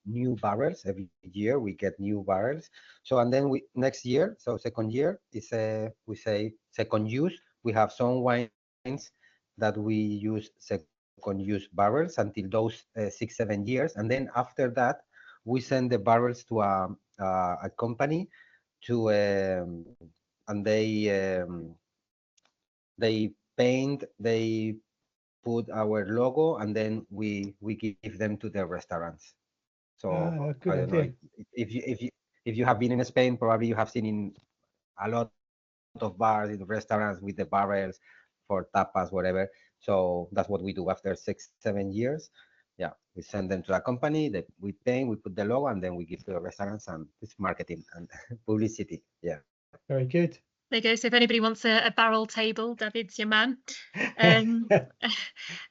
new barrels every year. We get new barrels. So and then next year, so second year is we say second use. We have some wines that we use second use barrels until those 6, 7 years, and then after that we send the barrels to a company to and they paint, they put our logo, and then we give them to the restaurants. So I don't know if you have been in Spain, probably you have seen in a lot of bars, in restaurants with the barrels for tapas, whatever. So that's what we do after 6, 7 years. Yeah, we send them to a company that we paint, we put the logo, and then we give to the restaurants, and it's marketing and publicity. Yeah. Very good. There you go. So if anybody wants a barrel table, David's your man. And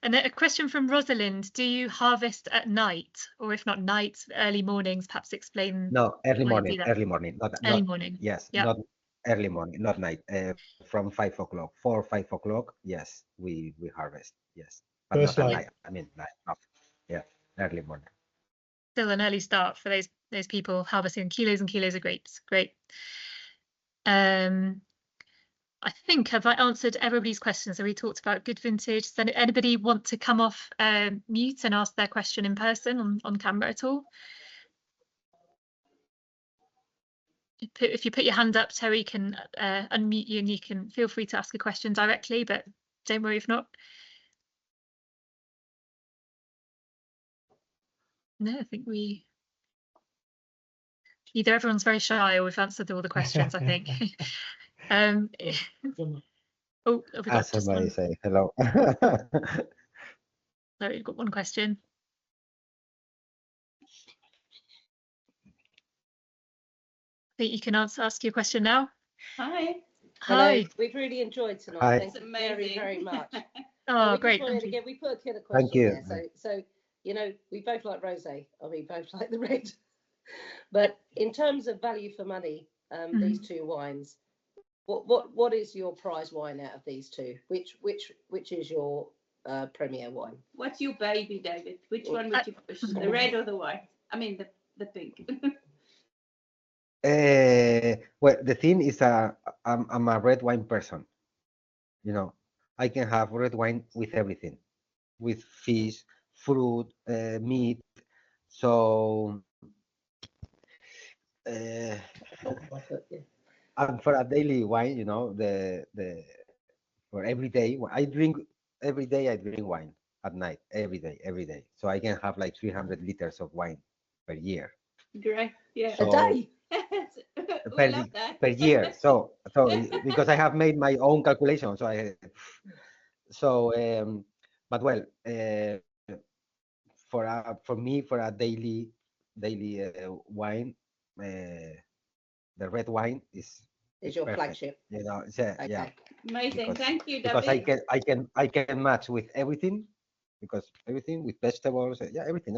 a question from Rosalind: do you harvest at night, or if not night, early mornings? Perhaps explain. No, early morning. Not Early morning. Yes, Yep. not early morning, not night. From 5 o'clock, 4 or 5 o'clock. Yes, we harvest. Yes, but First not at light. night. I mean, night. No. Yeah, early morning. Still an early start for those people harvesting kilos and kilos of grapes. Great. I think, have I answered everybody's questions? So we talked about good vintage. Does anybody want to come off mute and ask their question in person on camera at all? If you put your hand up, Terry can unmute you, and you can feel free to ask a question directly, but don't worry if not. No, I think either everyone's very shy or we've answered all the questions, I think. Oh, have we got somebody say hello. No, we've got one question. I think you can ask your question now. Hi. Hi. Hello. We've really enjoyed tonight. Hi. Thanks very, very much. Oh, we great. Can try it again. We put a killer question Thank you. there. So you know, we both like rosé, or we both like the red. But in terms of value for money, these two wines, what is your prize wine out of these two? Which is your premier wine? What's your baby, David? Which one would you push? The red or the white? I mean the pink. Well, the thing is, I'm a red wine person. You know, I can have red wine with everything, with fish, fruit, meat. So, and for a daily wine, you know, for every day, I drink every day. I drink wine at night, every day. So I can have like 300 liters of wine per year. Great, yeah. A day. Per year. So because I have made my own calculation, but well, for me, for a daily wine, the red wine is your perfect. flagship. You know, Okay. yeah. Amazing. Thank you, Because David. I can match with everything, because everything with vegetables, yeah, everything,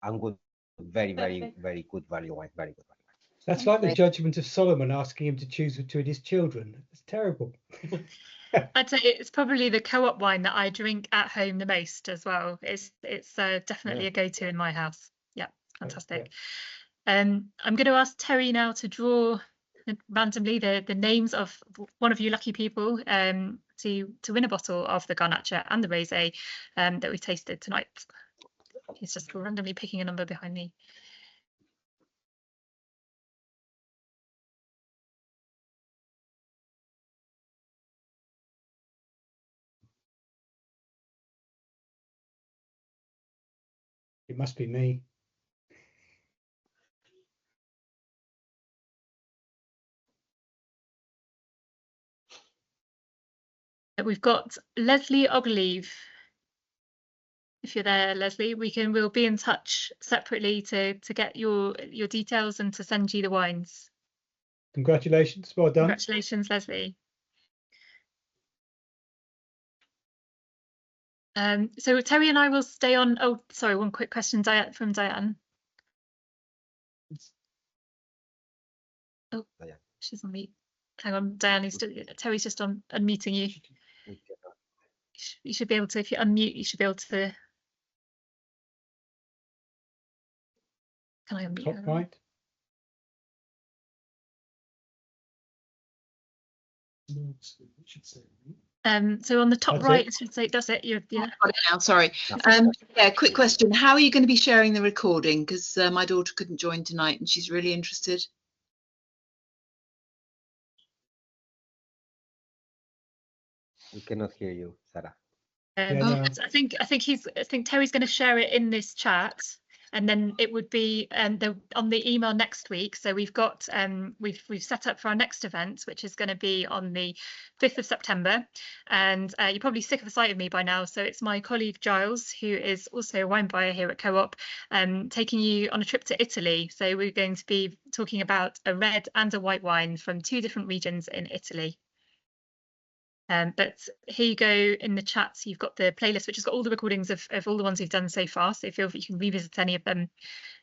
and good very, very, very good value wine. Very good value wine. That's like the judgment of Solomon asking him to choose between his children. It's terrible. I'd say it's probably the co-op wine that I drink at home the most as well. It's definitely a go-to in my house. Yeah, fantastic. I'm going to ask Terry now to draw randomly the names of one of you lucky people to win a bottle of the Garnacha and the rosé that we tasted tonight. He's just randomly picking a number behind me. It must be me. We've got Leslie Ogilvie. If you're there, Leslie, we'll be in touch separately to get your details and to send you the wines. Congratulations, well done. Congratulations, Leslie. So Terry and I will stay on. Oh, sorry, one quick question from Diane. Oh, she's on mute. Hang on, Diane. Terry's just on unmuting you. You should be able to, if you unmute, you should be able to. Can I unmute her? Top right. So on the top right, it should say, does it? Yeah. Got it now, sorry. Yeah, quick question. How are you going to be sharing the recording? Because my daughter couldn't join tonight and she's really interested. We cannot hear you, Sarah. No. I think Terry's going to share it in this chat, and then it would be on the email next week. So we've got we've set up for our next event, which is going to be on the 5th of September, and you're probably sick of the sight of me by now. So it's my colleague Giles, who is also a wine buyer here at Co-op, taking you on a trip to Italy. So we're going to be talking about a red and a white wine from 2 different regions in Italy. But here you go in the chat. So you've got the playlist, which has got all the recordings of all the ones we've done so far. So feel free, you can revisit any of them.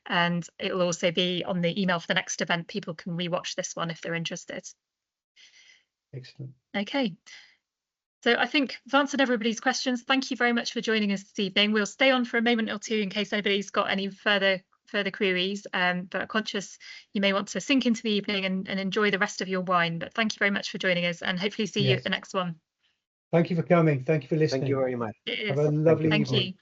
And it will also be on the email for the next event. People can rewatch this one if they're interested. Excellent. Okay. So I think we've answered everybody's questions. Thank you very much for joining us this evening. We'll stay on for a moment or two in case anybody's got any further queries, but conscious you may want to sink into the evening and enjoy the rest of your wine. But thank you very much for joining us, and hopefully see you at the next one. Thank you for coming. Thank you for listening. Thank you very much. Have a lovely evening. Thank you.